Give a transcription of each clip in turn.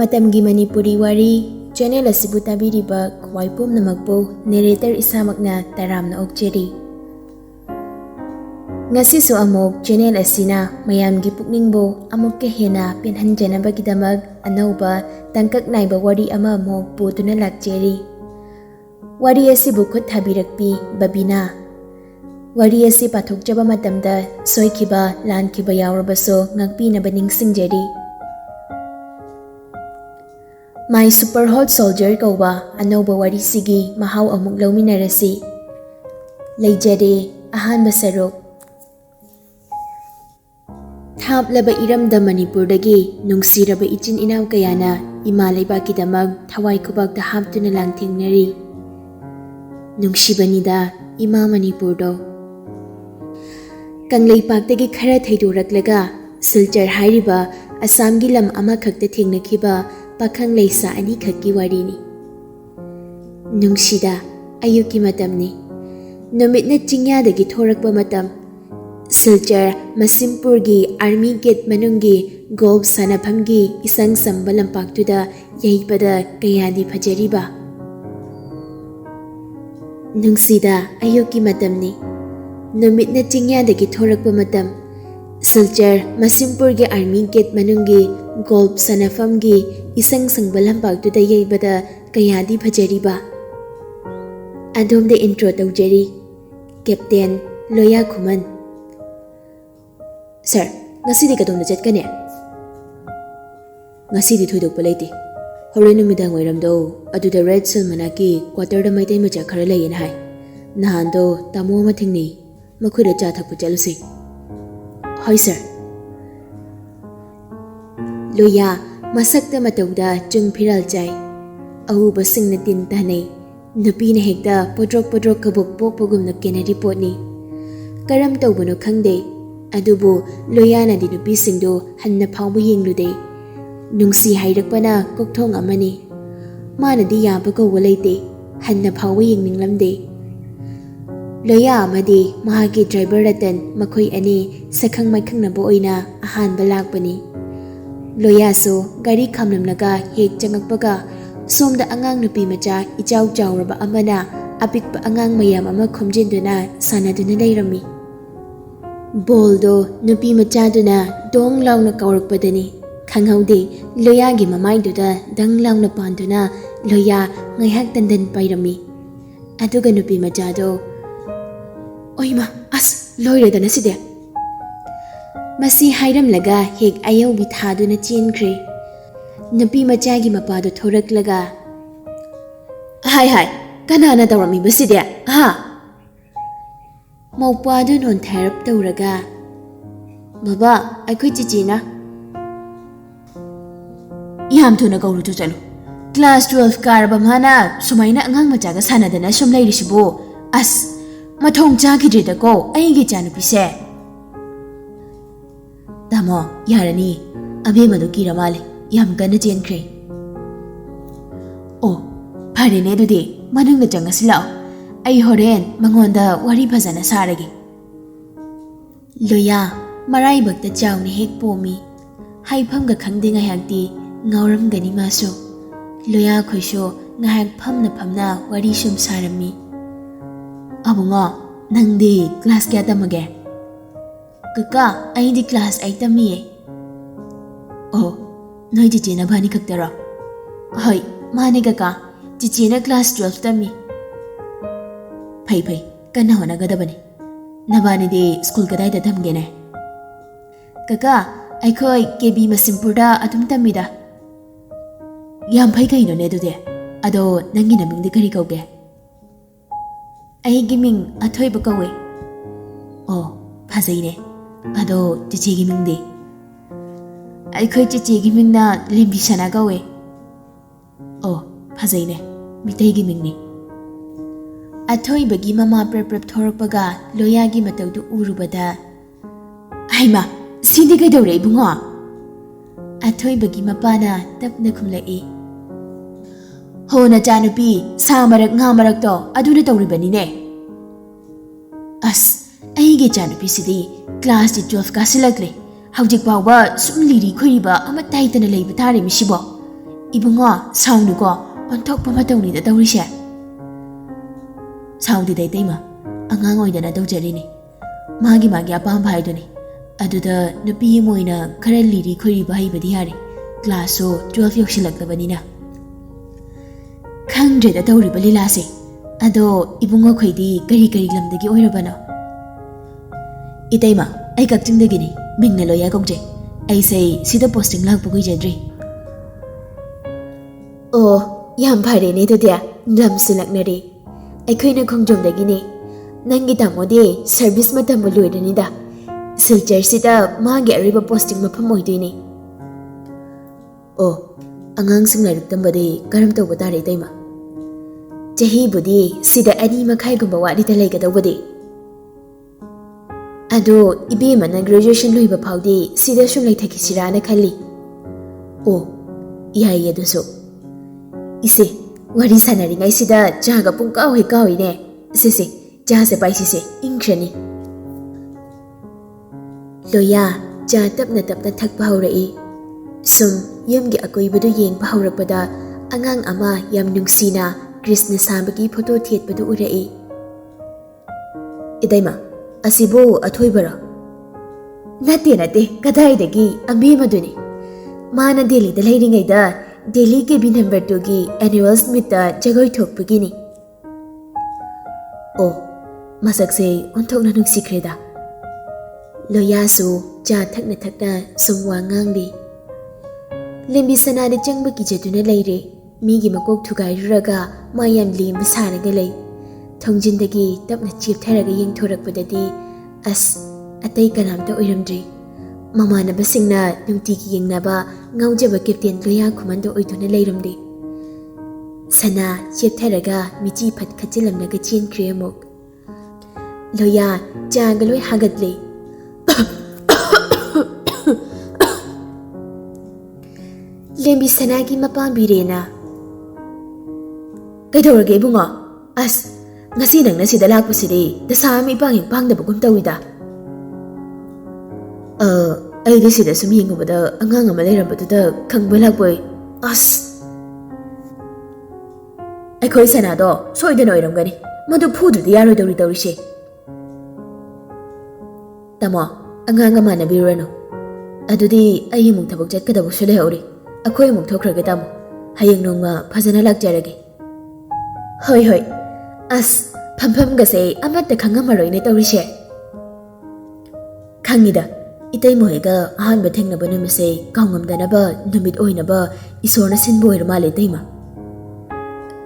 Matamgi Manipuri Wari channel asibu tabiriba khwai pumnamakpu narrator isamakna taramna okjeri. Ngasi su amok channel asina mayamgi pukningbo amok ke hena pinhanjanabagidamag anauba tangkak naiba wari ama amok putuna lakjeri. Wari asibu khut thabirakpi Babina. Wari asi pathokjaba matamda soikiba lankiba yaurabaso ngakpinaba ningsingjeri. My Super Hot Soldier kauba anauba wari sigi mahau amuk lauminarasi. Leijade ahanba saruk. Thaplaba iramda Manipurdagi nungsiraba ichin inaw kayana ima leibakidamag thawai kubagda haptuna langthingnari. Nungsibanida ima Manipurdo. Kangleipakdagi khara thaidoraklaga Silchar hairiba Assamgi lam amakhakta thengnakiba pakhang leisa ani khakki warini. Nungsida ayuki matamni. Numitna chingyadagi thorakpa matam. Silchar Masimpurgi Army Gate manungi golf sanaphamgi isang samba lampaktuda yaipada kayadi phajariba. Nungsida ayuki matamni. Numitna chingyadagi thorakpa matam. Silchar Masimpurgi Army Gate manungi golf sanafamgi isang sangbalampak yayibada kayadi phajariba. Adom de intro taujari. Captain Loya Khuman. Sir, ngasidi kadong najatkane? Ngasidi thoidokpa leite. Horen numidang wairamdo aduda Red Cell manaki quarter da maitai macha khara layin hai. Nahando tamo ama thingni makhuda cha thakpa chalusi. Hoi sir. Loya masakta matauda chung phiral chai. Ahuba singna tin tanai. Nupi na hekta podrok kabuk pokpogum na kenari potni. Karam taubano khangde. Adubu Loya na di nupi singdo hanna phawbu yinglude. Nungsi hairakpana kokthong amani. Mana di yaba kawa leite. Hanna phawbu yingminglamde. Loya amadi mahagi driver ratan makhoi ani sakhang maikhang na boina ahan balakpani. Loya so gari khamlamnaga hek changakpaga somda angang nupi macha ichaw chawraba amana apikpa angang mayam ama khomjinduna sanaduna leirami. Boldo nupi macha duna dong launa kawrakpadani khanghaude Loya gi mamaiduda dang launa panduna Loya ngaihak tandan pairami. Aduga nupi macha do Oima as loiredana side. Masi hairamlaga hek ayaubi thaduna chenkre. Nupi machagi mapado thoraklaga. Hai kanana tawrami baside ha. Maupadu non therap tawraga. Baba aikhoi chichina. Yam thuna gawru to chalu. Class 12 karaba mana sumaina angang machaga sanadana sum leirisibo. As mathong chagidrida ko aigi chanupise. Tamo yarani abe madu kiramale yam kana chenkre. Oh pharene dudi manungda changasilao ai horen mangonda wari phajana saragi. Loya marai bakta chawni hek pomi haifamga khangde ngayakti ngauramgani maso. Loya khoiso ngayak phamna wari sum sarami. Abunga nangdi class kya tamage? Kaka aidi class 8 tamiye. Oh noi chichina bhani khaktara. Hoi mane kaka chichina class 12 tami. Phai kana hona gadabani. Nabani de school kadai da thamgene. Kaka aikhoi KB Masimpurda atum tamida. Yam phai kaino ne dude. Ado nangi namingdi kari kauge. Ai giming athoi bakawe. Oh phajaine. Ado chichi giming de. Aikhoi chichi giming na limbi sana gawe. Oh phajaine. Mitai giming ni. Athoi bagi mama prep thorakpaga Loya gi mataudu urubada. Aima sidi kai dore ibungo. Athoi bagi mapana tapna khumlai. Hona chanupi sa marak nga marak to aduna tawribani ne. As aigi chanupi sidi class 12 ka silakle. Haujik bawa sum liri khuriba ama taitana leiba thari misibo. Ibungo, soundnuko, on thokpa matawni da tawrise. Sound di Taima, angang oidana tawjarini. Magi apamba haiduni. Aduda nupi moina khara liri khori bahibadi hari. Class so 12 yoksilaktabanina. Khangdre da tawriba lilase. Ado ibungo khoidi kari lamdagi oirabano. Itaima, ai kakchingdagini, mingna loya kokje. Ai say sida posting lakpa kuijadri. Oh, yam phare ne to dia, lam silaknari. Ai khoina khongjomdagini. Nangi tamode service matam loidanida. Silchar sida magi ariba posting mafam oidini. Oh, angang sing larik tambade karam tawba tare taima. Jahi budi sida ani makai gumba wadi talai ka tawbade. Ado ibe mana graduation loiba phawdi sida sum lai thaki sirana khali. Oh, iya duso. Ise wari sanari ngai sida jaga pungka hoi ka hoine. Sese ja se pai sise ingkrani. Loya ja tapna thakpa haurai. Sum yumgi akoibadu yengpa haurakpada angang ama yam nungsina Krishna sambagi photo thietpadu urai. Idaima asibo athoibara. Nate kadaidagi ambi maduni. Mana Delhi da leiringaida Delhi ke bin number 2 gi annual meet da jagoi thokpagini. Oh, masakse onthokna nungsikreda. Loya su ja thakna sumwa ngangdi. Lembi sanade changba ki jaduna leire. Migi makok thugai ruraga mayam lim saraga lei. Thongjindagi tapna chip tharaga yengthorakpadadi as atai kanamta oiramdri. Mamanaba singna nungtigi yengnaba ngaujaba captain Loya khumanda oiduna leiramdi. Sana chip tharaga michi phat khachilamnaga chenkhre amok. Loya jagaloi hagadle. Lembi sanagi mapambirena. Kaidorage bunga as ngasi nang nasida lakpasidi dasami ipang pangdabagum tawida. Ay di sida sumiyengubada angang ama leirambatuda khangba lakboy as. Aikoi sanado soidana oiramgani madu phududi yaroidori tawrise. Tamo angang ama nabirano. Adudi ay mung thabak jatkadabu sulehori. Akoy mung thokrage tamo. Hayeng nongma phajana lakjarage. Hoi. As phampam gase amatta khangamaroi tawrise. Khangida itai mohiga ahanba thengnaba numise kaungamdanaba numit oinaba isorna sinbo oirmale taima.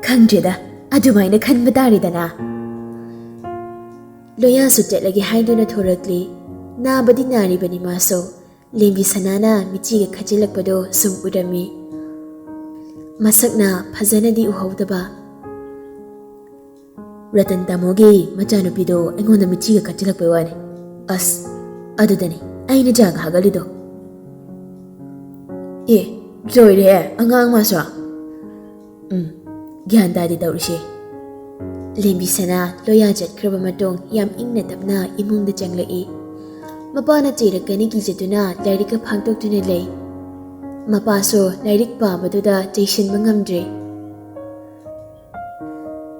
Khangdreda adumaina khanba taridana. Loya su chetlagi haiduna thorakli nabadi naribani maso. Lembi sanana michiga khajilakpado sum udami. Masakna phajana di uhaudaba. Ratan tamogi machanupido engonda michiga khajilakpai wani. As adudani aina jaga hagalido. Joire angang maswa. Gyan dadi tawrise. Lembi sana Loya jatkraba matong yam ingna tapna imungda changlai. Mapana chirakani kijaduna lairika phangtoktuna lei. Mapaso lairik pamaduda jaishin mangamdre.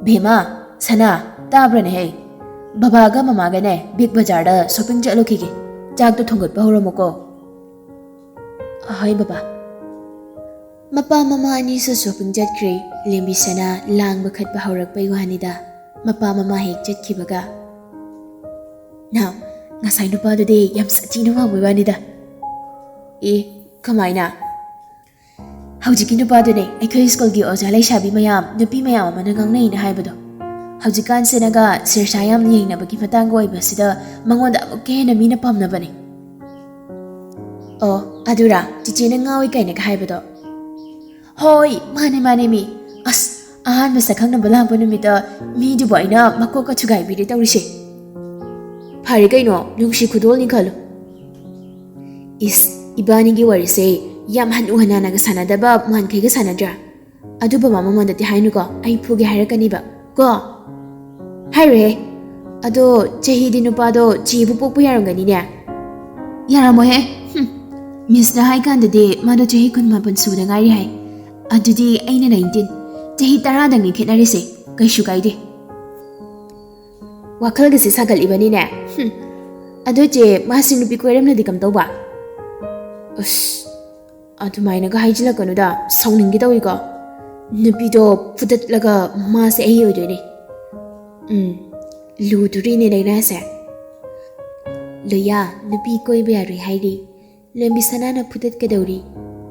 Bhima, sana, tabrane hai. Babaga mamaga ne big bazar da shopping chalokige. Chak to thongot pa horamoko. Hai baba. Mapa mama ani su shopping jatkre. Lembi sana lang bakhat pa horakpai wanida. Mapa mama hek jatkibaga. Now, ngasai nupadudi yam satina wa wanida. Kamaina. Haujiki nupadune aikoi school gi oja laisabi mayam nupi mayam amana ngangnai na haibado. Haujikan senaga sirsayam yengnabagi matang oibasida mangonda amukke hena mina pamnabani. Oh, adura chichina ngawi kaina ka haibado. Hoi, mane mi. As ahan masa khangnaba langpa numita mi dubo aina makoka chugai biri tawrise. Phari kaino nungsi khudol ni khalo. Ibani gi warise yam hanu hanana ga sanadaba man kai ga sanadra. Aduba mama mandati hainu ko ai phuge hairakani ba. Ko haire ado chehi dinupado chibu pokpu yarangani ne. Yaramo he. Miss na hai kan de mado chehi kun mapan suda ngai hai. ꯑꯗꯨꯗꯤ ꯑꯩꯅ 19 ꯆꯍꯤ 10ꯗꯪꯅꯤ ꯈꯦꯠꯅꯔꯤꯁꯦ ꯀꯩꯁꯨ ꯀꯥꯏꯗꯦ ꯋꯥꯈꯜꯒꯁꯦ ꯁꯥꯒꯠꯂꯤꯕꯅꯤꯅꯦ ꯑꯗꯣ ꯆꯦ ꯃꯥꯁꯤ ꯅꯨꯄꯤ ꯀꯣꯏꯔꯝꯅꯗꯤ ꯀꯝꯗꯧꯕ ꯑꯁ ꯑꯗꯨꯃꯥꯏꯅꯒ ꯍꯥꯏꯖꯤꯜꯂꯛꯀꯅꯨꯗ ꯁꯥꯎꯅꯤꯡꯒꯦ ꯇꯧꯏꯀꯣ ꯅꯨꯄꯤꯗꯣ ꯐꯨꯗꯠꯂꯒ ꯃꯥꯁꯦ ꯑꯩ ꯑꯣꯏꯗꯣꯏꯅꯦ ꯂꯨꯗꯣꯔꯤꯅꯦ ꯂꯩꯅꯥꯁꯦ ꯂꯣꯌꯥ ꯅꯨꯄꯤ ꯀꯣꯏꯕ ꯌꯥꯔꯣꯏ ꯍꯥꯏꯔꯤ ꯂꯦꯝꯕꯤ ꯁꯅꯥꯅ ꯐꯨꯗꯠꯀꯗꯧꯔꯤ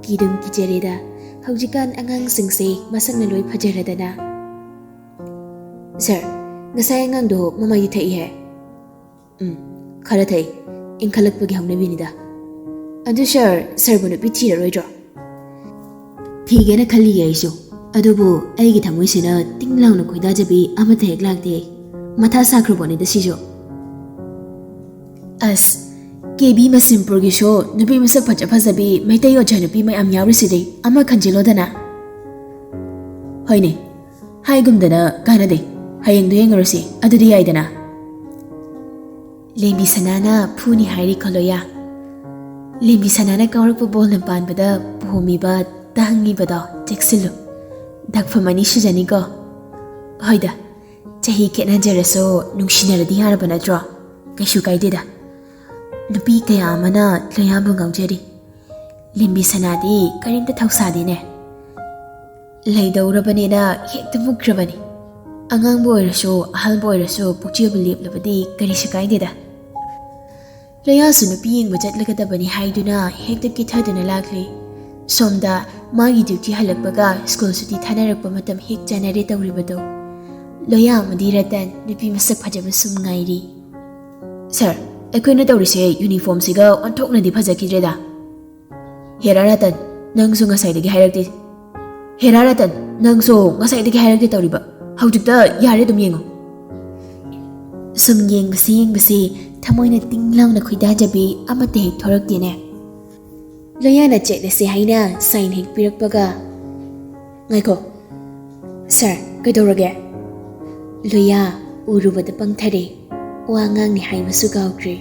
ꯀꯤꯗꯨꯝ ꯀꯤꯖꯔꯦꯗ ꯍꯧꯖꯤꯛꯀꯥꯟ ꯑꯉꯥꯡꯁꯤꯡꯁꯦ ꯃꯁꯛꯅ ꯂꯣꯏ ꯐꯖꯔꯗꯅ ꯁꯔ ꯉꯁꯥꯏ ꯑꯉꯥꯡꯗꯣ ꯃꯃꯥꯏꯗꯤ ꯊꯛꯏꯍꯦ ꯈꯔ ꯊꯛꯏ ꯏꯟꯈꯠꯂꯛꯄꯒꯤ ꯍꯧꯅꯕꯤꯅꯤꯗ ꯑꯗꯨ ꯁꯔꯕꯨ ꯅꯨꯄꯤ ꯊꯤꯔꯔꯣꯏꯗ꯭ꯔꯣ ꯊꯤꯒꯦꯅ ꯈꯜꯂꯤꯌꯦ ꯑꯩꯁꯨ ꯑꯗꯨꯕꯨ ꯑꯩꯒꯤ ꯊꯃꯣꯏꯁꯤꯅ ꯇꯤꯡ ꯂꯥꯎꯅ ꯈꯣꯏꯗꯥꯖꯕꯤ ꯑꯃꯠꯇ ꯍꯦꯛ ꯂꯥꯛꯇꯦ ꯃꯊꯥ ꯁꯥꯈ꯭ꯔꯕꯣꯅꯤꯗ ꯁꯤꯁꯨ ꯑꯁ ꯀꯦꯕꯤ ꯃꯁꯤꯝꯄꯨꯔꯒꯤꯁꯨ ꯅꯨꯄꯤ ꯃꯁꯛ ꯐꯖ ꯐꯖꯕꯤ ꯃꯩꯇꯩ ꯑꯣꯖꯥ ꯅꯨꯄꯤ ꯃꯌꯥꯝ ꯌꯥꯎꯔꯤꯁꯤꯗꯤ ꯑꯃ ꯈꯟꯖꯤꯜꯂꯣꯗꯅ ꯍꯣꯏꯅꯦ ꯍꯥꯏꯒꯨꯝꯗꯅ ꯀꯥꯟꯅꯗꯦ ꯍꯌꯦꯡꯗꯣ ꯌꯦꯡꯉꯨꯔꯁꯤ ꯑꯗꯨꯗꯤ ꯌꯥꯏꯗꯅ ꯂꯦꯝꯕꯤ ꯁꯅꯥꯅ ꯐꯨꯅꯤ ꯍꯥꯏꯔꯤ ꯈꯣꯂꯣꯌꯥ ꯂꯦꯝꯕꯤ ꯁꯅꯥꯅ ꯀꯥꯎꯔꯛꯄ ꯕꯣꯜꯅ ꯄꯥꯟꯕꯗ ꯄꯣꯝꯃꯤꯕ ꯇꯥꯡꯉꯤꯕꯗꯣ ꯆꯦꯛꯁꯤꯜꯂꯨ ꯗꯥꯛꯐꯝ ꯑꯅꯤ ꯁꯨꯖꯅꯤꯀꯣ ꯍꯣꯏꯗ ꯆꯍꯤ ꯈꯦꯠꯅꯖꯔꯁꯨ ꯅꯨꯡꯁꯤꯅꯔꯗꯤ ꯌꯥꯔꯕ ꯅꯠꯇ꯭ꯔꯣ ꯀꯩꯁꯨ ꯀꯥꯏꯗꯦꯗ ꯅꯨꯄꯤ ꯀꯌꯥ ꯑꯃꯅ ꯂꯣꯌꯥꯕꯨ ꯉꯥꯎꯖꯔꯤ ꯂꯦꯝꯕꯤ ꯁꯅꯥꯗꯤ ꯀꯔꯤꯝꯇ ꯊꯧꯁꯥꯗꯦꯅꯦ ꯂꯩꯗꯧꯔꯕꯅꯤꯅ ꯍꯦꯛꯇ ꯃꯨꯛꯈ꯭ꯔꯕꯅꯤ ꯑꯉꯥꯡꯕꯨ ꯑꯣꯏꯔꯁꯨ ꯑꯍꯜꯕꯨ ꯑꯣꯏꯔꯁꯨ ꯄꯨꯛꯆꯦꯜꯕꯨ ꯂꯦꯞꯂꯕꯗꯤ ꯀꯔꯤꯁꯨ ꯀꯥꯏꯗꯦꯗ ꯂꯣꯌꯥꯁꯨ ꯅꯨꯄꯤ ꯌꯦꯡꯕ ꯆꯠꯂꯒꯗꯕꯅꯤ ꯍꯥꯏꯗꯨꯅ ꯍꯦꯛꯇ ꯀꯤꯊꯗꯨꯅ ꯂꯥꯛꯂꯤ ꯁꯣꯝꯗ ꯃꯥꯒꯤ ꯗ꯭ꯌꯨꯇꯤ ꯍꯜꯂꯛꯄꯒ ꯁ꯭ꯀꯨꯜ ꯁꯨꯇꯤ ꯊꯥꯅꯔꯛꯄ ꯃꯇꯝ ꯍꯦꯛ ꯆꯥꯟꯅꯔꯦ ꯇꯧꯔꯤꯕꯗꯣ ꯂꯣꯌꯥ ꯑꯃꯗꯤ ꯔꯇꯟ ꯅꯨꯄꯤ ꯃꯁꯛ ꯐꯖꯕ ꯁꯨꯝ ꯉꯥꯏꯔꯤ ꯁꯔ ꯑꯩꯈꯣꯏꯅ ꯇꯧꯔꯤꯁꯦ ꯌꯨꯅꯤꯐꯣꯔꯝꯁꯤꯒ ꯑꯣꯟꯊꯣꯛꯅꯗꯤ ꯐꯖꯈꯤꯗ꯭ꯔꯦꯗ ꯍꯦꯔꯥ ꯔꯇꯟ ꯅꯪꯁꯨ ꯉꯁꯥꯏꯗꯒꯤ ꯍꯥꯏꯔꯛꯇꯦ ꯍꯦꯔꯥ ꯔꯇꯟ ꯅꯪꯁꯨ ꯉꯁꯥꯏꯗꯒꯤ ꯍꯥꯏꯔꯛꯇꯦ ꯇꯧꯔꯤꯕ ꯍꯧꯖꯤꯛꯇ ꯌꯥꯔꯦ ꯑꯗꯨꯝ ꯌꯦꯡꯉꯣ ꯁꯨꯝ ꯌꯦꯡꯕꯁꯤ ꯊꯃꯣꯏꯅ ꯇꯤꯡ ꯂꯥꯎꯅ ꯈꯣꯏꯗꯥꯖꯕꯤ ꯑꯃꯠꯇ ꯍꯦꯛ ꯊꯣꯔꯛꯇꯦꯅꯦ ꯂꯣꯌꯥꯅ ꯆꯦꯠꯂꯁꯤ ꯍꯥꯏꯅ ꯁꯥꯏꯟ ꯍꯦꯛ ꯄꯤꯔꯛꯄꯒ ꯉꯥꯏꯈꯣ ꯁꯔ ꯀꯩꯗꯧꯔꯒꯦ ꯂꯣꯌꯥ ꯎꯔꯨꯕꯗ ꯄꯪꯊꯔꯦ ꯋꯥ ꯉꯥꯡꯅꯤ ꯍꯥꯏꯕꯁꯨ ꯀꯥꯎꯈ꯭ꯔꯦ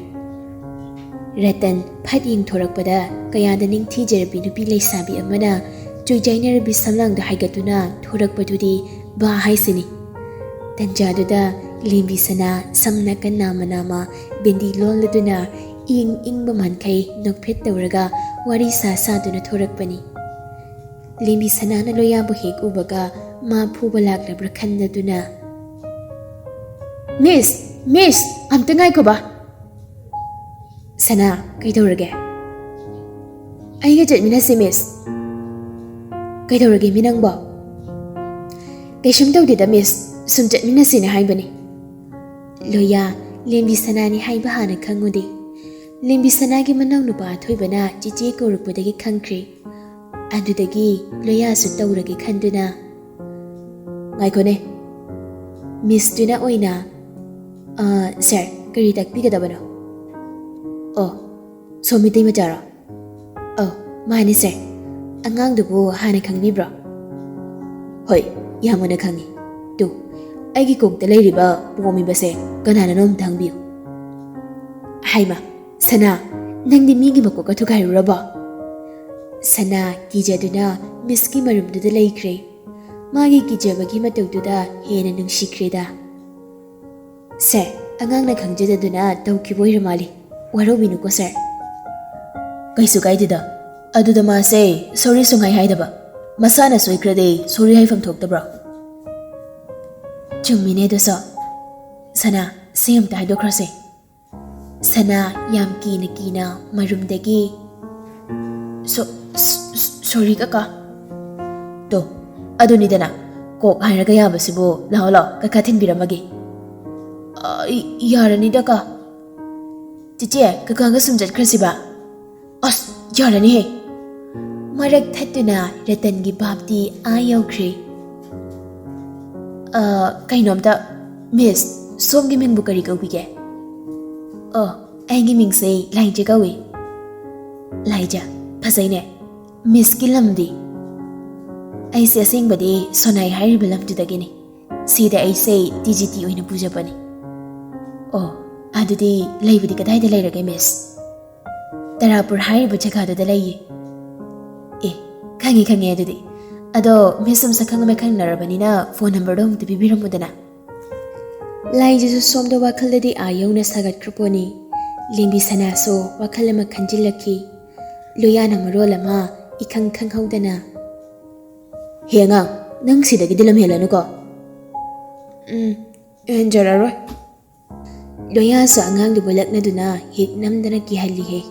ꯔꯇꯟ ꯐꯠ ꯌꯦꯡꯊꯣꯔꯛꯄꯗ ꯀꯌꯥꯗ ꯅꯤꯡꯊꯤꯖꯔꯕꯤ ꯅꯨꯄꯤ ꯂꯩꯁꯥꯕꯤ ꯑꯃꯅ ꯆꯨꯏꯖꯥꯏꯅꯔꯕꯤ ꯁꯝꯂꯥꯡꯗ ꯍꯥꯏꯒꯠꯇꯨꯅ ꯊꯣꯔꯛꯄꯗꯨꯗꯤ ꯕꯥ ꯍꯥꯏꯁꯤꯅꯤ ꯇꯟꯖꯥꯗꯨꯗ ꯂꯦꯝꯕꯤ ꯁꯅꯥ ꯁꯝ ꯅꯥꯀꯟ ꯅꯥꯃ ꯕꯦꯟꯗꯤ ꯂꯣꯜꯂꯗꯨꯅ ꯏꯪꯕ ꯃꯥꯟꯈꯩ ꯅꯣꯛꯐꯦꯠ ꯇꯧꯔꯒ ꯋꯥꯔꯤ ꯁꯥꯗꯨꯅ ꯊꯣꯔꯛꯄꯅꯤ ꯂꯦꯝꯕꯤ ꯁꯅꯥꯅ ꯂꯣꯌꯥꯕꯨ ꯍꯦꯛ ꯎꯕꯒ ꯃꯥ ꯐꯨꯕ ꯂꯥꯛꯂꯕ꯭ꯔꯥ ꯈꯟꯗꯗꯨꯅ ꯃꯤꯁ ꯑꯝꯇ ꯉꯥꯏꯈꯣꯕ ꯁꯅꯥ ꯀꯩꯗꯧꯔꯒꯦ ꯑꯩꯒ ꯆꯠꯃꯤꯟꯅꯁꯤ ꯃꯤꯁ ꯀꯩꯗꯧꯔꯒꯦ ꯃꯤ ꯅꯪꯕꯣ ꯀꯩꯁꯨꯝ ꯇꯧꯗꯦꯗ ꯃꯤꯁ ꯁꯨꯝ ꯆꯠꯃꯤꯟꯅꯁꯤꯅ ꯍꯥꯏꯕꯅꯤ ꯂꯣꯌꯥ ꯂꯦꯝꯕꯤ ꯁꯅꯥꯅꯤ ꯍꯥꯏꯕ ꯍꯥꯟꯅ ꯈꯪꯉꯨꯗꯦ ꯂꯦꯝꯕꯤ ꯁꯅꯥꯒꯤ ꯃꯅꯥꯎ ꯅꯨꯄꯥ ꯑꯊꯣꯏꯕꯅ ꯆꯤꯆꯦ ꯀꯧꯔꯛꯄꯗꯒꯤ ꯈꯪꯈ꯭ꯔꯦ ꯑꯗꯨꯗꯒꯤ ꯂꯣꯌꯥꯁꯨ ꯇꯧꯔꯒꯦ ꯈꯟꯗꯨꯅ ꯉꯥꯏꯈꯣꯅꯦ ꯃꯤꯁꯇꯨꯅ ꯑꯣꯏꯅ ꯁꯔ ꯀꯔꯤ ꯇꯥꯛꯄꯤꯒꯗꯕꯅꯣ ꯑꯣ ꯁꯣꯝ ꯃꯤꯇꯩ ꯃꯆꯥꯔꯣ ꯃꯥꯅꯤ ꯁꯔ ꯑꯉꯥꯡꯗꯨꯕꯨ ꯍꯥꯟꯅ ꯈꯪꯕꯤꯕ꯭ꯔꯣ ꯍꯣꯏ ꯌꯥꯝ ꯃꯨꯟꯅ ꯈꯪꯉꯤ ꯇꯨ ꯑꯩꯒꯤ ꯀꯣꯛꯇ ꯂꯩꯔꯤꯕ ꯄꯣꯝꯃꯤꯕꯁꯦ ꯀꯅꯥꯅꯅꯣ ꯑꯝꯇ ꯍꯪꯕꯤꯌꯨ ꯍꯥꯏꯃ ꯁꯅꯥ ꯅꯪꯗꯤ ꯃꯤꯒꯤ ꯃꯀꯣꯛꯀ ꯊꯨꯒꯥꯏꯔꯨꯔꯕꯣ ꯁꯅꯥ ꯀꯤꯖꯗꯨꯅ ꯃꯤꯁꯀꯤ ꯃꯔꯨꯝꯗꯨꯗ ꯂꯩꯈ꯭ꯔꯦ ꯃꯥꯒꯤ ꯀꯤꯖꯕꯒꯤ ꯃꯇꯧꯗꯨꯗ ꯍꯦꯟꯅ ꯅꯨꯡꯁꯤꯈ꯭ꯔꯦꯗ ꯁꯔ ꯑꯉꯥꯡꯅ ꯈꯪꯖꯗꯗꯨꯅ ꯇꯧꯈꯤꯕ ꯑꯣꯏꯔ ꯃꯥꯜꯂꯤ ꯋꯥꯔꯧꯕꯤꯅꯨꯀꯣ ꯁꯔ ꯀꯩꯁꯨ ꯀꯥꯏꯗꯦꯗ ꯑꯗꯨꯗ ꯃꯥꯁꯦ ꯁꯣꯔꯤ ꯁꯨꯡꯍꯥꯏ ꯍꯥꯏꯗꯕ ꯃꯁꯥꯅ ꯁꯣꯏꯈ꯭ꯔꯗꯤ ꯁꯣꯔꯤ ꯍꯥꯏꯐꯝ ꯊꯣꯛꯇꯕ꯭ꯔꯣ ꯆꯨꯝꯃꯤꯅꯦ ꯑꯗꯨꯁꯨ ꯁꯅꯥ ꯁꯤ ꯑꯝꯇ ꯍꯥꯏꯗꯣꯛꯈ꯭ꯔꯁꯦ ꯁꯅꯥ ꯌꯥꯝ ꯀꯤꯅ ꯃꯔꯨꯝꯗꯒꯤ ꯁꯣꯔꯤ ꯀꯀꯥ ꯇꯣ ꯑꯗꯨꯅꯤꯗꯅ ꯀꯣꯛ ꯍꯥꯏꯔꯒ ꯌꯥꯕꯁꯤꯕꯨ ꯂꯥꯛꯑꯣ ꯀꯀꯥ ꯊꯤꯟꯕꯤꯔꯝꯃꯒꯦ ꯌꯥꯔꯅꯤꯗ ꯀꯥ ꯆꯤꯆꯦ ꯀꯀꯥꯒ ꯁꯨꯝ ꯆꯠꯈ꯭ꯔꯁꯤꯕ ꯑꯁ ꯌꯥꯔꯅꯤꯍꯦ ꯃꯔꯛ ꯊꯠꯇꯨꯅ ꯔꯇꯟꯒꯤ ꯚꯥꯞꯇꯤ ꯌꯧꯈ꯭ꯔꯦ ꯀꯩꯅꯣꯝꯇ ꯃꯤꯁ ꯁꯣꯝꯒꯤ ꯃꯤꯡꯕꯨ ꯀꯔꯤ ꯀꯧꯕꯤꯒꯦ ꯑꯩꯒꯤ ꯃꯤꯡꯁꯦ ꯂꯥꯏꯖ ꯀꯧꯏ ꯂꯥꯏꯖ ꯐꯖꯩꯅꯦ ꯃꯤꯁꯀꯤ ꯂꯝꯗꯤ ꯑꯩꯁꯦ ꯑꯁꯦꯡꯕꯗꯤ ꯁꯣꯅꯥꯏ ꯍꯥꯏꯔꯤꯕ ꯂꯝꯗꯨꯗꯒꯤꯅꯤ ꯁꯤꯗ ꯑꯩꯁꯦ TGT ꯑꯣꯏꯅ ꯄꯨꯖꯕꯅꯤ ꯑꯗꯨꯗꯤ ꯂꯩꯕꯗꯤ ꯀꯗꯥꯏꯗ ꯂꯩꯔꯒꯦ ꯃꯤꯁ ꯇꯔꯥꯄꯨꯔ ꯍꯥꯏꯔꯤꯕ ꯖꯒꯥꯗꯨꯗ ꯂꯩꯌꯦ ꯈꯪꯉꯦ ꯑꯗꯨꯗꯤ ꯑꯗꯣ ꯃꯤꯁꯨꯝ ꯁꯛꯈꯪ ꯃꯥꯏꯈꯪꯅꯔꯕꯅꯤꯅ ꯐꯣꯟ ꯅꯝꯕꯔꯗꯣ ꯑꯃꯨꯛꯇ ꯄꯤꯕꯤꯔꯝꯃꯨꯗꯅ. ꯂꯥꯏꯖꯁꯨ ꯁꯣꯝꯗ ꯋꯥꯈꯜꯗꯗꯤ ꯌꯧꯅ ꯁꯥꯒꯠꯈ꯭ꯔꯄꯣꯠꯅꯤ. ꯂꯦꯝꯕꯤ ꯁꯅꯥꯁꯨ ꯋꯥꯈꯜ ꯑꯃ ꯈꯟꯖꯤꯜꯂꯛꯈꯤ. ꯂꯣꯌꯥꯅ ꯃꯔꯣꯜ ꯑꯃ 이칸 칸하우다나. 혜영아, 능 시댁이 들름헬라누고. 현저라로. 로야서 앙앙도 볼락나두나 헥 남다나 기할리해.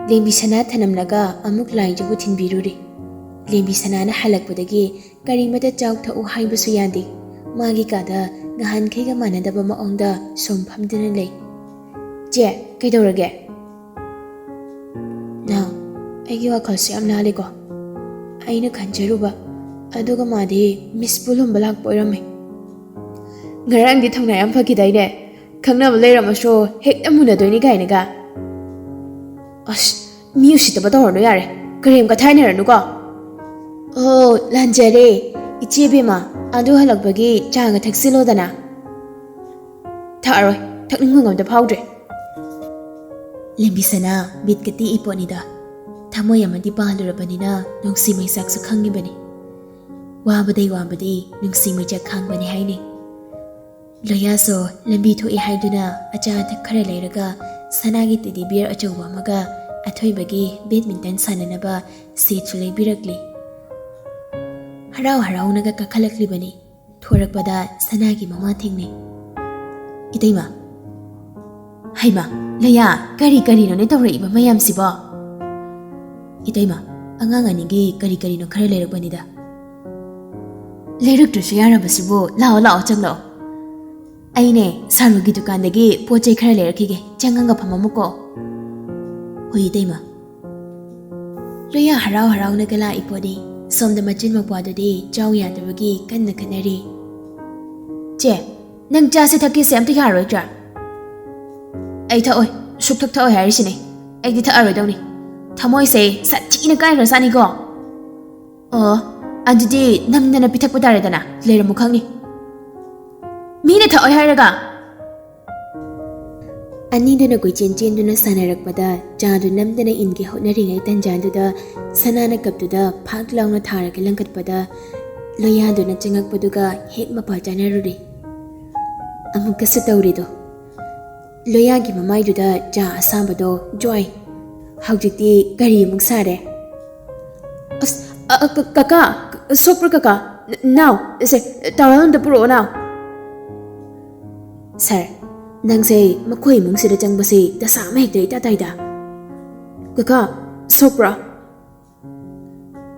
렘비사나 타남나가 아묵 라이저부 틴비루리. 렘비사나나 할락보다기 까리마다 짜옥타오 하이부수 야디. 마기 가다 나한 케가 만나다바 마옹다 솜팜드는 레이. 제, 그이도르게. 나. ꯑꯩꯒꯤ ꯋꯥꯈꯜꯁꯦ ꯌꯥꯝ ꯂꯥꯜꯂꯤꯀꯣ. ꯑꯩꯅ ꯈꯟꯖꯔꯨꯕ ꯑꯗꯨꯒ ꯃꯥꯗꯤ ꯃꯤꯁ ꯄꯨꯜꯍꯨꯝꯕ ꯂꯥꯛꯄ ꯑꯣꯏꯔꯝꯃꯦ. ꯉꯔꯥꯡꯗꯤ ꯊꯧꯅꯥ ꯌꯥꯝ ꯐꯈꯤꯗꯥꯏꯅꯦ. ꯈꯪꯅꯕ ꯂꯩꯔꯝꯃꯁꯨ ꯍꯦꯛꯇ ꯃꯨꯟꯅꯗꯣꯏꯅꯤ ꯀꯥꯏꯅꯒ. ꯑꯁ, ꯃꯤ ꯎꯁꯤꯠꯇꯕ ꯇꯧꯔꯅꯨ ꯌꯥꯔꯦ. ꯀꯔꯤꯝꯀ ꯊꯥꯏꯅꯔꯅꯨꯀꯣ. ꯑꯣ, ꯂꯥꯟꯖꯔꯦ. ꯏꯆꯦ ꯕꯦꯝꯃ, ꯑꯗꯨ ꯍꯜꯂꯛꯄꯒꯤ ꯆꯥꯒ ꯊꯛꯆꯤꯜꯂꯣꯗꯅ. ꯊꯛꯑꯔꯣꯏ. ꯊꯛꯅꯤꯡꯕ ꯉꯝꯇ ꯐꯥꯎꯗ꯭ꯔꯦ. ꯂꯦꯝꯕꯤꯁꯅꯥ ꯕꯤꯠꯀ ꯇꯦꯛꯏ ꯄꯣꯠꯅꯤꯗ. ꯊꯃꯣꯏ ꯑꯃꯗꯤ ꯄꯥꯜꯂꯨꯔꯕꯅꯤꯅ ꯅꯨꯡꯁꯤ ꯃꯩꯆꯥꯛꯁꯨ ꯈꯪꯉꯤꯕꯅꯤ. ꯋꯥꯕꯗꯩ ꯋꯥꯕꯗꯤ ꯅꯨꯡꯁꯤ ꯃꯩꯆꯥꯛ ꯈꯥꯡꯕꯅꯤ ꯍꯥꯏꯅꯤ. ꯂꯣꯌꯥꯁꯨ ꯂꯝꯕꯤ ꯊꯣꯛꯏ ꯍꯥꯏꯗꯨꯅ ꯑꯆꯥ ꯑꯊꯛ ꯈꯔ ꯂꯩꯔꯒ ꯁꯅꯥꯒꯤ ꯇꯦꯗꯤ ꯕꯤꯌꯔ ꯑꯆꯧꯕ ꯑꯃꯒ ꯑꯊꯣꯏꯕꯒꯤ ꯕꯦꯗꯃꯤꯟꯇꯟ ꯁꯥꯟꯅꯅꯕ ꯁꯦꯠꯁꯨ ꯂꯩꯕꯤꯔꯛꯂꯤ. ꯍꯔꯥꯎ ꯍꯔꯥꯎꯅꯒ ꯀꯥꯈꯠꯂꯛꯂꯤꯕꯅꯤ. ꯊꯣꯔꯛꯄꯗ ꯁꯅꯥꯒꯤ ꯃꯃꯥ ꯊꯦꯡꯅꯩ. ꯏꯇꯩꯃ. ꯍꯩꯃ, ꯂꯌꯥ, ꯀꯔꯤꯅꯣꯅꯦ ꯇꯧꯔꯛꯏꯕ ꯃꯌꯥꯝꯁꯤꯕꯣ? 이따이마, ꯑꯉꯥꯡ ꯑꯅꯤꯒꯤ ꯀꯔꯤꯅꯣ ꯈꯔ ꯂꯩꯔꯛꯄꯅꯤꯗ. ꯂꯩꯔꯛꯇ꯭ꯔꯁꯨ ꯌꯥꯔꯕꯁꯤꯕꯨ ꯂꯥꯛꯑꯣ ꯆꯪꯂꯛꯑꯣ. ꯑꯩꯅꯦ ꯁꯥꯔꯨꯒꯤ ꯗꯨꯀꯥꯟꯗꯒꯤ ꯄꯣꯠ ꯆꯩ ꯈꯔ ꯂꯩꯔꯛꯈꯤꯒꯦ. ꯆꯪꯉꯒ ꯐꯝꯃꯝꯃꯨꯀꯣ. ꯍꯣꯏ 이따이마. ꯂꯣꯌꯥ ꯍꯔꯥꯎ ꯍꯔꯥꯎꯅꯒ ꯂꯥꯛꯏ ꯄꯣꯠꯅꯤ. ꯁꯣꯝꯗ ꯃꯆꯤꯟ ꯃꯧꯄ꯭ꯋꯥꯗꯨꯗꯤ ꯆꯥꯎ ꯌꯥꯗꯕꯒꯤ ꯀꯟꯅ ꯈꯠꯅꯔꯤ. ꯆꯦ, ꯅꯪ ꯆꯥꯁꯦ ꯊꯛꯀꯦꯁꯦ ꯑꯝꯇ ꯌꯥꯔꯣꯏꯗ꯭ꯔꯥ? ꯑꯩ ꯊꯛꯑꯣꯏ. ꯁꯨꯛꯊꯛ ꯊꯛꯑꯣꯏ ꯍꯥꯏꯔꯤꯁꯤꯅꯦ. ꯑꯩꯗꯤ ꯊꯛꯑꯔꯣꯏꯗꯧꯅꯤ. ꯊꯃꯣꯏꯁꯦ ꯁꯥꯊꯤꯅ ꯀꯥꯏꯈ꯭ꯔꯖꯥꯠꯅꯤꯀꯣ. ꯑꯣ, ꯑꯗꯨꯗꯤ ꯅꯝꯗꯅ ꯄꯤꯊꯛꯄ ꯇꯥꯔꯦꯗꯅ. ꯂꯩꯔꯝꯃꯨ ꯈꯪꯅꯤ. ꯃꯤꯅ ꯊꯛꯑꯣꯏ ꯍꯥꯏꯔꯒ. ꯑꯅꯤꯗꯨꯅ ꯀꯣꯏꯆꯦꯟ ꯆꯦꯟꯗꯨꯅ ꯁꯥꯟꯅꯔꯛꯄꯗ ꯆꯥꯗꯨ ꯅꯝꯗꯅ ꯏꯟꯒꯦ ꯍꯣꯠꯅꯔꯤꯉꯩ ꯇꯟꯖꯥꯗꯨꯗ ꯁꯅꯥꯅ ꯀꯞꯇꯨꯗ ꯐꯥꯛ ꯂꯥꯎꯅ ꯊꯥꯔꯒ ꯂꯪꯈꯠꯄꯗ ꯂꯣꯌꯥꯗꯨꯅ ꯆꯪꯉꯛꯄꯗꯨꯒ ꯍꯦꯛ ꯃꯄꯥ ꯆꯥꯅꯔꯨꯔꯦ. ꯑꯃꯨꯛꯀꯁꯨ ꯇꯧꯔꯤꯗꯣ. ꯂꯣꯌꯥꯒꯤ ꯃꯃꯥꯏꯗꯨꯗ ꯆꯥ ꯑꯁꯥꯕꯗꯣ ꯖ꯭ꯋꯥꯏ. ꯍꯧꯖꯤꯛꯇꯤ ꯀꯔꯤ ꯑꯃꯨꯛ ꯁꯥꯔꯦ? ꯑꯁ, ꯀꯀꯥ, ꯁꯣꯛꯄ꯭ꯔ ꯀꯀꯥ? ꯅꯥꯎ, ꯁꯦ, ꯇꯥꯋꯦꯜ ꯑꯝꯇ ꯄꯨꯔꯛꯑꯣ ꯅꯥꯎ. ꯁꯥꯔ, ꯅꯪꯁꯦ ꯃꯈꯣꯏ ꯏꯃꯨꯡꯁꯤꯗ ꯆꯪꯕꯁꯦ ꯗꯁꯥ ꯑꯃ ꯍꯦꯛꯇ ꯏꯇꯥ ꯇꯥꯏꯗ. ꯀꯀꯥ, ꯁꯣꯛꯄ꯭ꯔꯥ?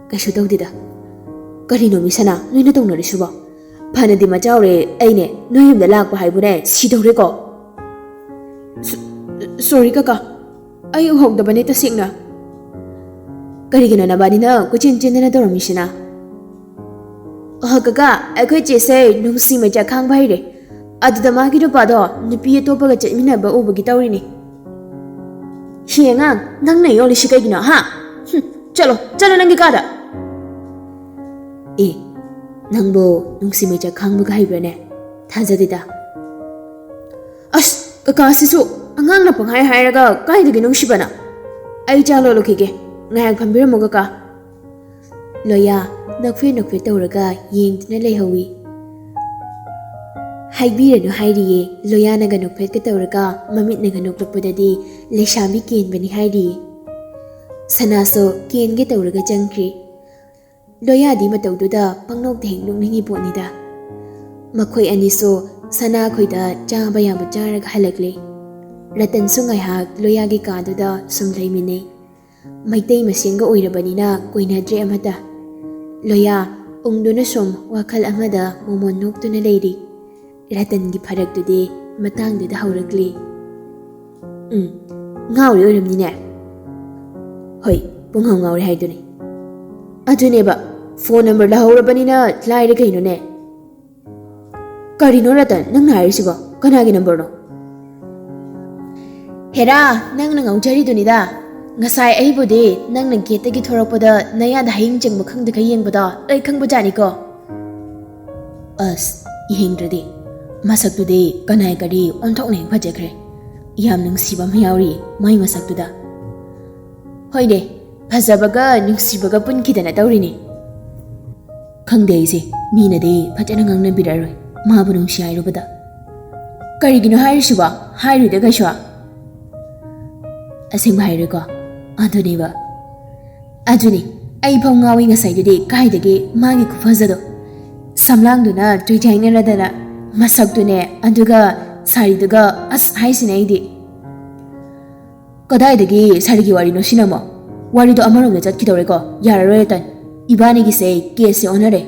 ꯀꯩꯁꯨ ꯇꯧꯗꯦꯗ. ꯀꯔꯤꯅꯣ ꯃꯤꯁꯅꯥ, ꯅꯣꯏꯅ ꯇꯧꯅꯔꯤꯁꯤꯕꯣ? ꯐꯅꯗꯤ ꯃꯆꯥꯎꯔꯦ ꯑꯩꯅꯦ ꯅꯣꯏ ꯌꯨꯝꯗ ꯂꯥꯛꯄ ꯍꯥꯏꯕꯨꯅꯦ ꯁꯤꯗꯧꯔꯦꯀꯣ. ꯁꯣꯔꯤ ꯀꯀꯥ. ꯑꯩ ꯎꯍꯧꯗꯕꯅꯦ ꯇꯁꯦꯡꯅ. ꯀꯔꯤꯒꯤꯅꯣ ꯅꯕꯥꯅꯤꯅ ꯀꯣꯏꯆꯦꯟ ꯆꯦꯟꯗꯅ ꯇꯧꯔꯝꯃꯤꯁꯤꯅ? ꯀꯀꯥ, ꯑꯩꯈꯣꯏ ꯆꯦꯁꯦ ꯅꯨꯡꯁꯤ ꯃꯩꯆꯥꯛ ꯈꯥꯡꯕ ꯍꯩꯔꯦ. ꯑꯗꯨꯗ ꯃꯥꯒꯤ ꯅꯨꯄꯥꯗꯣ ꯅꯨꯄꯤ ꯑꯇꯣꯞꯄꯒ ꯆꯠꯃꯤꯟꯅꯕ ꯎꯕꯒꯤ ꯇꯧꯔꯤꯅꯤ. ꯍꯦꯉꯥꯡ, ꯅꯪꯅ ꯌꯣꯜꯂꯤꯁꯤ ꯀꯩꯒꯤꯅꯣ ꯍꯥ? ꯆꯠꯂꯣ ꯅꯪꯒꯤ ꯀꯥꯗ. ꯑꯦ, ꯅꯪꯕꯨ ꯅꯨꯡꯁꯤ ꯃꯩꯆꯥꯛ ꯈꯥꯡꯕꯒ ꯍꯩꯕ꯭ꯔꯅꯦ? ꯊꯥꯖꯗꯦꯗ. ꯑꯁ, ꯀꯀꯥꯁꯤꯁꯨ ꯑꯉꯥꯡꯅ ꯄꯪꯍꯥꯏ ꯍꯥꯏꯔꯒ ꯀꯥꯏꯗꯒꯤ ꯅꯨꯡꯁꯤꯕꯅ? ꯑꯩ ꯆꯥ ꯂꯣꯜꯂꯨꯈꯤꯒꯦ. ꯉꯥꯏꯍꯥꯛ ꯐꯝꯕꯤꯔꯝꯃꯨ ꯀꯀꯥ. ꯂꯣꯌꯥ ꯅꯣꯛꯐꯦ ꯇꯧꯔꯒ ꯌꯦꯡꯗꯨꯅ ꯂꯩꯍꯧꯏ. ꯍꯥꯏꯕꯤꯔꯅꯨ ꯍꯥꯏꯔꯤꯌꯦ. ꯂꯣꯌꯥꯅꯒ ꯅꯣꯛꯐꯦꯠꯀ ꯇꯧꯔꯒ ꯃꯃꯤꯠꯅꯒ ꯅꯣꯛꯂꯛꯄꯗꯗꯤ ꯂꯩꯁꯥꯕꯤ ꯀꯦꯟꯕꯅꯤ ꯍꯥꯏꯔꯤꯌꯦ. ꯁꯅꯥꯁꯨ ꯀꯦꯟꯒꯦ ꯇꯧꯔꯒ ꯆꯪꯈ꯭ꯔꯤ. ꯂꯣꯌꯥꯗꯤ ꯃꯇꯧꯗꯨꯗ ꯄꯪꯅꯣꯛꯇ ꯍꯦꯛ ꯅꯣꯛꯅꯤꯡꯉꯤ ꯄꯣꯠꯅꯤꯗ. ꯃꯈꯣꯏ ꯑꯅꯤꯁꯨ ꯁꯅꯥ ꯈꯣꯏꯗ ꯆꯥꯕ ꯌꯥꯕ ꯆꯥꯔꯒ ꯍꯜꯂꯛꯂꯦ. ꯔꯇꯟꯁꯨ ꯉꯥꯏꯍꯥꯛ ꯂꯣꯌꯥꯒꯤ ꯀꯥꯗꯨꯗ ꯁꯨꯝ ꯂꯩꯃꯤꯟꯅꯩ. ꯃꯩꯇꯩ ꯃꯁꯦꯟꯒ ꯑꯣꯏꯔꯕꯅꯤꯅ ꯀꯣꯏꯅꯗ꯭ꯔꯦ ꯑꯃꯇ. ꯂꯣꯌꯥ ꯎꯪꯗꯨꯅ ꯁꯨꯝ ꯋꯥꯈꯜ ꯑꯃꯗ ꯃꯣꯃꯣꯟ ꯅꯣꯛꯇꯨꯅ ꯂꯩꯔꯤ. ꯔꯇꯟꯒꯤ ꯐꯔꯛꯇꯨꯗꯤ ꯃꯇꯥꯡꯗꯨꯗ ꯍꯧꯔꯛꯂꯤ. ꯉꯥꯎꯔꯤ ꯑꯣꯏꯔꯝꯅꯤꯅꯦ. ꯍꯣꯏ, ꯄꯨꯡꯉꯥꯎ ꯉꯥꯎꯔꯦ ꯍꯥꯏꯗꯨꯅꯤ. ꯑꯗꯨꯅꯦꯕ, ꯐꯣꯟ ꯅꯝꯕꯔ ꯂꯧꯍꯧꯔꯕꯅꯤꯅ ꯂꯥꯏꯔꯦ ꯀꯩꯅꯣꯅꯦ. ꯀꯔꯤꯅꯣ ꯔꯇꯟ, ꯅꯪꯅ ꯍꯥꯏꯔꯤꯁꯤꯕꯣ? ꯀꯅꯥꯒꯤ ꯅꯝꯕꯔꯅꯣ? ꯍꯦꯔꯥ, ꯅꯪꯅ ꯉꯥꯎꯖꯔꯤꯗꯨꯅꯤꯗ. ꯉꯁꯥꯏ ꯑꯩꯕꯨꯗꯤ ꯅꯪꯅ ꯒꯦꯠꯇꯒꯤ ꯊꯣꯔꯛꯄꯗ ꯅꯌꯥꯗ ꯍꯌꯤꯡ ꯆꯪꯕ ꯈꯪꯗꯒ ꯌꯦꯡꯕꯗꯣ ꯑꯩ ꯈꯪꯕꯖꯥꯠꯅꯤꯀꯣ. ꯑꯁ, ꯌꯦꯡꯗ꯭ꯔꯗꯤ. ꯃꯁꯛꯇꯨꯗꯤ ꯀꯅꯥꯏ ꯀꯔꯤ ꯑꯣꯟꯊꯣꯛꯅ ꯍꯦꯛ ꯐꯖꯈ꯭ꯔꯦ. ꯌꯥꯝ ꯅꯨꯡꯁꯤꯕ ꯑꯃ ꯌꯥꯎꯔꯤ ꯃꯥꯏ ꯃꯁꯛꯇꯨꯗ. ꯍꯣꯏꯅꯦ, ꯐꯖꯕꯒ ꯅꯨꯡꯁꯤꯕꯒ ꯄꯨꯟꯈꯤꯗꯅ ꯇꯧꯔꯤꯅꯤ. ꯈꯪꯗꯦ ꯑꯩꯁꯦ ꯃꯤꯅꯗꯤ ꯐꯖꯅ ꯉꯥꯡꯅꯕꯤꯔꯔꯣꯏ ꯃꯥꯕꯨ ꯅꯨꯡꯁꯤ ꯍꯥꯏꯔꯨꯕꯗ ꯀꯔꯤꯒꯤꯅꯣ ꯍꯥꯏꯔꯤꯁꯤꯕꯣ ꯍꯥꯏꯔꯣꯏꯗ ꯀꯩꯁꯨ ꯑꯁꯦꯡꯕ ꯍꯥꯏꯔꯣꯏꯀꯣ ꯑꯗꯨꯅꯦꯕ ꯑꯗꯨꯅꯤ ꯑꯩ ꯐꯥꯎ ꯉꯥꯎꯏ ꯉꯁꯥꯏꯗꯨꯗꯤ ꯀꯥꯏꯗꯒꯤ ꯃꯥꯒꯤ ꯈꯨꯐꯖꯗꯣ ꯁꯝꯂꯥꯡꯗꯨꯅ ꯆꯣꯏꯊꯥꯏꯅꯔꯗꯅ ꯃꯁꯛꯇꯨꯅꯦ ꯑꯗꯨꯒ ꯁꯥꯔꯤꯗꯨꯒ ꯑꯁ ꯍꯥꯏꯁꯤꯅꯦ ꯑꯩꯗꯤ ꯀꯗꯥꯏꯗꯒꯤ ꯁꯥꯔꯤꯒꯤ ꯋꯥꯔꯤꯅꯣ ꯁꯤꯅꯃꯣ ꯋꯥꯔꯤꯗꯣ ꯑꯃꯔꯣꯝꯗ ꯆꯠꯈꯤꯗꯧꯔꯦꯀꯣ ꯌꯥꯔꯔꯣꯏ ꯑꯇꯟ ꯏꯕꯥꯅꯤꯒꯤꯁꯦ ꯀꯦꯁꯁꯦ ꯑꯣꯟꯅꯔꯦ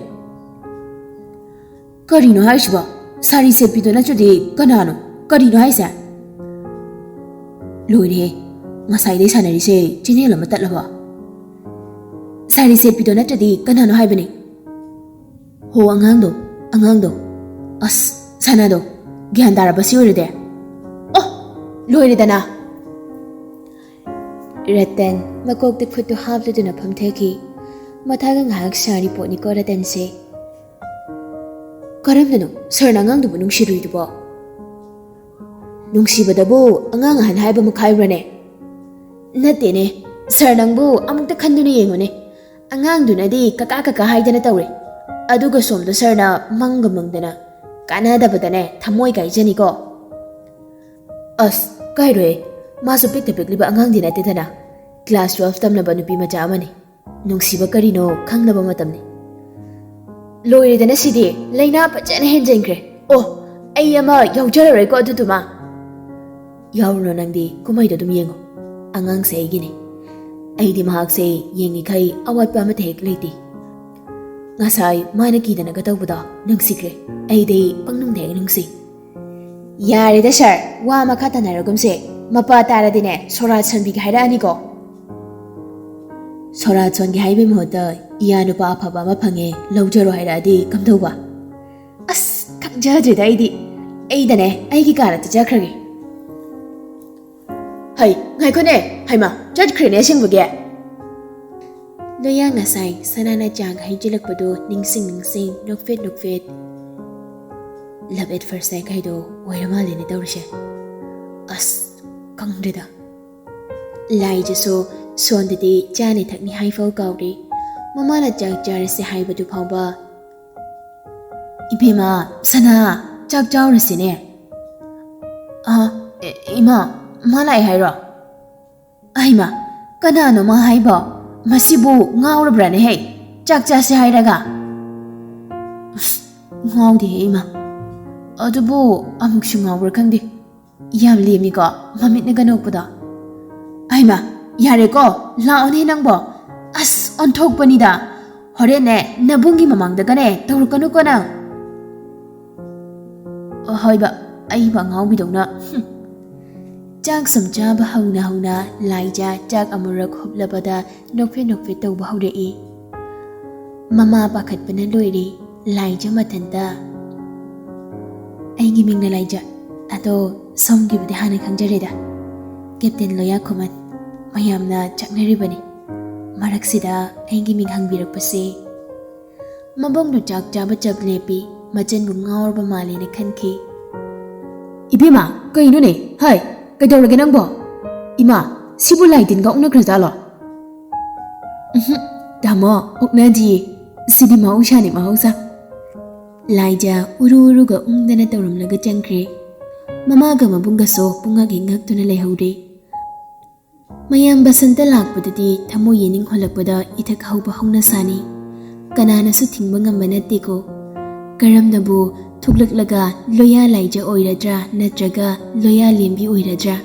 ꯀꯔꯤꯅꯣ ꯍꯥꯏꯁꯤꯕꯣ ꯁꯥꯔꯤ ꯁꯦꯠꯄꯤꯗꯣ ꯅꯠꯇ꯭ꯔꯗꯤ ꯀꯅꯥꯅꯣ ꯀꯔꯤꯅꯣ ꯍꯥꯏꯁꯦ ꯂꯣꯏꯔꯦꯍꯦ ꯉꯁꯥꯏꯗꯩ ꯁꯥꯟꯅꯔꯤꯁꯦ ꯆꯦꯅꯦꯜ ꯑꯃ ꯇꯠꯂꯕꯣ ꯁꯥꯔꯤ ꯁꯦꯠꯄꯤꯗꯣ ꯅꯠꯇ꯭ꯔꯗꯤ ꯀꯅꯥꯅꯣ ꯍꯥꯏꯕꯅꯤ ꯍꯣ ꯑꯉꯥꯡꯗꯣ ꯑꯁ ꯁꯅꯥꯗꯣ ꯒ꯭ꯌꯥꯟ ꯇꯥꯔꯕ ꯁꯤ ꯑꯣꯏꯔꯗꯤ ꯑꯣ ꯂꯣꯏꯔꯦꯗꯅ ꯔꯇꯟ ꯃꯀꯣꯛꯇ ꯈꯨꯠꯇꯨ ꯍꯥꯞꯂꯗꯨꯅ ꯐꯝꯊꯈꯤ ꯃꯊꯥꯒ ꯉꯥꯏꯍꯥꯛ ꯁꯥꯔꯤ ꯄꯣꯠꯅꯤꯀꯣ ꯔꯇꯟꯁꯦ ꯀꯔꯝꯅꯅꯣ ꯁꯔꯅ ꯑꯉꯥꯡꯗꯨꯕꯨ ꯅꯨꯡꯁꯤꯔꯨꯏꯗꯨꯕꯣ ꯅꯨꯡꯁꯤꯕꯗꯕꯨ ꯑꯉꯥꯡ ꯑꯍꯟ ꯍꯥꯏꯕ ꯑꯃ ꯈꯥꯏꯕ꯭ꯔꯅꯦ ꯅꯠꯇꯦꯅꯦ ꯁꯔ ꯅꯪꯕꯨ ꯑꯃꯨꯛꯇ ꯈꯟꯗꯨꯅ ꯌꯦꯡꯉꯨꯅꯦ ꯑꯉꯥꯡꯗꯨꯅꯗꯤ ꯀꯀꯥ ꯀꯀꯥ ꯍꯥꯏꯗꯅ ꯇꯧꯔꯦ ꯑꯗꯨꯒ ꯁꯣꯝꯗ ꯁꯔꯅ ꯃꯪꯒ ꯃꯪꯗꯅ ꯀꯥꯟꯅꯗꯕꯗꯅꯦ ꯊꯃꯣꯏ ꯀꯥꯏꯖꯅꯤꯀꯣ ꯑꯁ ꯀꯥꯏꯔꯣꯏ ꯃꯥꯁꯨ ꯄꯤꯛꯇ ꯄꯤꯛꯂꯤꯕ ꯑꯉꯥꯡꯗꯤ ꯅꯠꯇꯦꯗꯅ ꯀ꯭ꯂꯥꯁ 12 ꯇꯝꯅꯕ ꯅꯨꯄꯤ ꯃꯆꯥ ꯑꯃꯅꯤ ꯅꯨꯡꯁꯤꯕ ꯀꯔꯤꯅꯣ ꯈꯪꯅꯕ ꯃꯇꯝꯅꯤ ꯂꯣꯏꯔꯦꯗꯅ ꯁꯤꯗꯤ ꯂꯩꯅꯥ ꯐꯖꯅ ꯍꯦꯟꯖꯤꯟꯈ꯭ꯔꯦ ꯑꯣ ꯑꯩ ꯑꯃ ꯌꯥꯎꯖꯔꯔꯣꯏꯀꯣ ꯑꯗꯨꯗꯨꯃ ꯌꯥꯎꯔꯨꯅꯣ ꯅꯪꯗꯤ ꯀꯨꯝꯍꯩꯗꯣ ꯑꯗꯨꯝ ꯌꯦꯡꯉꯣ ꯑꯉꯥꯡꯁꯦ ꯑꯩꯒꯤꯅꯤ ꯑꯩꯗꯤ ꯃꯍꯥꯛꯁꯦ ꯌꯦꯡꯉꯤꯈꯩ ꯑꯋꯥꯠꯄ ꯑꯃꯠꯇ ꯍꯦꯛ ꯂꯩꯇꯦ ꯉꯁꯥꯏ ꯃꯥꯅ ꯀꯤꯗꯅꯒ ꯇꯧꯕꯗꯣ ꯅꯨꯡꯁꯤꯈ꯭ꯔꯦ ꯑꯩꯗꯤ ꯄꯪꯅꯨꯡꯗ ꯍꯦꯛ ꯅꯨꯡꯁꯤ ꯌꯥꯔꯦꯗ ꯁꯔ ꯋꯥ ꯃꯈꯥ ꯇꯥꯅꯔꯒꯨꯝꯁꯦ ꯃꯄꯥ ꯇꯥꯔꯗꯤꯅꯦ ꯁꯣꯔꯥꯠ ꯁꯣꯟꯕꯤꯒꯦ ꯍꯥꯏꯔꯛꯑꯅꯤꯀꯣ ꯁꯣꯔꯥꯠ ꯁꯣꯟꯒꯦ ꯍꯥꯏꯕꯒꯤ ꯃꯍꯨꯠꯇ ꯏꯌꯥ ꯅꯨꯄꯥ ꯑꯐꯕ ꯑꯃ ꯐꯪꯉꯦ ꯂꯧꯖꯔꯣ ꯍꯥꯏꯔꯛꯑꯗꯤ ꯀꯝꯗꯧꯕ ꯑꯁ ꯈꯪꯖꯗ꯭ꯔꯦꯗ ꯑꯩꯗꯅꯦ ꯑꯩꯒꯤ ꯀꯥꯔ ꯆꯠꯆꯈ꯭ꯔꯒꯦ ꯍꯩ ꯉꯥꯏꯈꯣꯅꯦ ꯍꯩꯃꯥ ꯆꯠꯈ꯭ꯔꯦꯅꯦ ꯑꯁꯦꯡꯕꯒꯤ ꯂꯣꯌꯥ ꯉꯁꯥꯏ ꯁꯅꯥꯅ ꯆꯥꯒ ꯍꯩꯖꯤꯜꯂꯛꯄꯗꯣ ꯅꯤꯡꯁꯤꯡ ꯅꯣꯛꯐꯦꯠ ꯂꯞ ꯑꯦꯠ ꯐꯥꯔꯁ ꯁꯥꯏꯠ ꯍꯥꯏꯗꯣ ꯑꯣꯏꯔ ꯃꯥꯜꯂꯦꯅꯦ ꯇꯧꯔꯤꯁꯦ ꯑꯁ ꯈꯪꯗ꯭ꯔꯦꯗ ꯂꯥꯏꯖꯁꯨ ꯁꯣꯟꯗꯗꯤ ꯆꯥꯅꯤ ꯊꯛꯅꯤ ꯍꯥꯏꯐꯥꯎ ꯀꯥꯎꯔꯦ ꯃꯃꯥꯅ ꯆꯥꯛ ꯆꯥꯔꯁꯦ ꯍꯥꯏꯕꯗꯨ ꯐꯥꯎꯕ ꯏꯕꯦꯝꯃ ꯁꯅꯥ ꯆꯥꯛ ꯆꯥꯎꯔꯁꯤꯅꯦ ꯏꯃꯥ ꯃꯥ ꯂꯥꯛꯑꯦ ꯍꯥꯏꯔꯣ ꯑꯩꯃ ꯀꯅꯥꯅꯣ ꯃꯥ ꯍꯥꯏꯕꯣ ꯃꯁꯤꯕꯨ ꯉꯥꯎꯔꯕ꯭ꯔꯅꯦꯍꯦ ꯆꯥꯛ ꯆꯥꯁꯦ ꯍꯥꯏꯔꯒ ꯑꯁ ꯉꯥꯎꯗꯦꯍꯦ ꯏꯃꯥ ꯑꯗꯨꯕꯨ ꯑꯃꯨꯛꯁꯨ ꯉꯥꯎꯕ꯭ꯔꯥ ꯈꯪꯗꯦ ꯌꯥꯝ ꯂꯦꯝꯃꯤꯀꯣ ꯃꯃꯤꯠꯅꯒ ꯅꯣꯛꯄꯗꯣ ꯑꯩꯃ ꯌꯥꯔꯦꯀꯣ ꯂꯥꯛꯑꯣꯅꯦ ꯅꯪꯕꯣ ꯑꯁ ꯑꯣꯟꯊꯣꯛꯄꯅꯤꯗ ꯍꯣꯔꯦꯟꯅꯦ ꯅꯕꯨꯡꯒꯤ ꯃꯃꯥꯡꯗꯒꯅꯦ ꯇꯧꯔꯛꯀꯅꯨꯀꯣ ꯅꯪ ꯍꯣꯏꯕ ꯑꯩꯕ ꯑꯉꯥꯎꯕꯤꯗꯧꯅ ꯆꯥꯛ ꯁꯨꯝ ꯆꯥꯕ ꯍꯧꯅ ꯂꯥꯏꯖꯥ ꯆꯥꯛ ꯑꯃꯨꯔꯛ ꯍꯨꯞꯂꯕꯗ ꯅꯣꯛꯐꯦꯠ ꯇꯧꯕ ꯍꯧꯔꯛꯏ ꯃꯃꯥ ꯄꯥꯈꯠꯄꯅ ꯂꯣꯏꯔꯦ ꯂꯥꯏꯖꯥ ꯃꯊꯟꯇ ꯑꯩꯒꯤ ꯃꯤꯡꯅ ꯂꯥꯏꯖꯥ ꯑꯗꯣ ꯁꯣꯝꯒꯤꯕꯨꯗꯤ ꯍꯥꯟꯅ ꯈꯪꯖꯔꯦꯗ ꯀꯦꯞꯇꯦꯟ ꯂꯣꯌꯥ ꯈꯨꯃꯟ ꯃꯌꯥꯝꯅ ꯆꯥꯛꯅꯔꯤꯕꯅꯤ ꯃꯔꯛꯁꯤꯗ ꯑꯩꯒꯤ ꯃꯤꯡ ꯍꯪꯕꯤꯔꯛꯄꯁꯦ ꯃꯕꯣꯡꯗꯨ ꯆꯥꯛ ꯆꯥꯕ ꯆꯞ ꯂꯦꯞꯄꯤ ꯃꯆꯟꯕꯨ ꯉꯥꯎꯔꯕ ꯃꯥꯜꯂꯦꯅ ꯈꯟꯈꯤ ꯏꯕꯦꯝꯃ ꯀꯩꯅꯣꯅꯦ ꯍꯥꯏ ꯀꯩꯗꯧꯔꯒꯦ ꯅꯪꯕꯣ ꯏꯃꯥ ꯁꯤꯕꯨ ꯂꯥꯏ ꯇꯤꯟꯒ ꯑꯣꯛꯅꯈ꯭ꯔꯖꯥꯠꯂꯣ ꯇꯥꯃꯣ ꯑꯣꯛꯅꯗꯤꯌꯦ ꯁꯤꯗꯤ ꯃꯍꯧꯁꯥꯅꯤ ꯃꯍꯧꯁꯥ ꯂꯥꯏꯖꯥ ꯎꯔꯨꯒ ꯎꯪꯗꯅ ꯇꯧꯔꯝꯂꯒ ꯆꯪꯈ꯭ꯔꯦ ꯃꯃꯥꯒ ꯃꯕꯨꯡꯒꯁꯨ ꯄꯨꯡꯉꯛ ꯉꯛꯇꯨꯅ ꯂꯩꯍꯧꯔꯦ ꯃꯌꯥꯝ ꯕꯁꯟꯇ ꯂꯥꯛꯄꯗꯗꯤ ꯊꯃꯣꯏ ꯌꯦꯅꯤꯡ ꯍꯣꯜꯂꯛꯄꯗ ꯏꯊꯛ ꯍꯧꯕ ꯍꯧꯅꯁꯥꯅꯤ ꯀꯅꯥꯅꯁꯨ ꯊꯤꯡꯕ ꯉꯝꯕ ꯅꯠꯇꯦꯀꯣ ꯀꯔꯝꯅꯕꯨ ꯊꯣꯛꯂꯛꯂꯒ ꯂꯣꯌꯥ ꯂꯥꯏꯖꯥ ꯑꯣꯏꯔꯗ꯭ꯔꯥ ꯅꯠꯇ꯭ꯔꯒ ꯂꯣꯌꯥ ꯂꯦꯝꯕꯤ ꯑꯣꯏꯔꯗ꯭ꯔꯥ